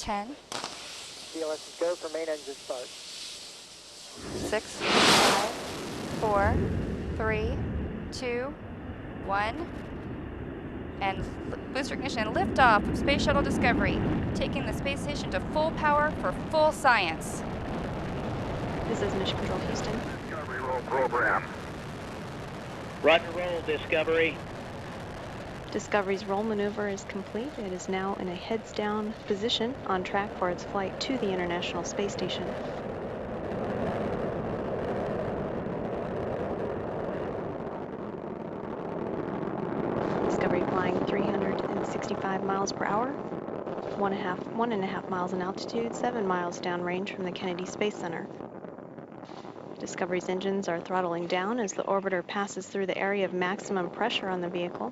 10, CLS is go for main engine start. 6, 5, 4, 3, 2, 1. And booster ignition liftoff of Space Shuttle Discovery, taking the space station to full power for full science. This is Mission Control Houston. Discovery roll program. Roger roll, Discovery. Discovery's roll maneuver is complete. It is now in a heads down position on track for its flight to the International Space Station. Discovery flying 365 miles per hour, 1.5 miles in altitude, 7 miles downrange from the Kennedy Space Center. Discovery's engines are throttling down as the orbiter passes through the area of maximum pressure on the vehicle.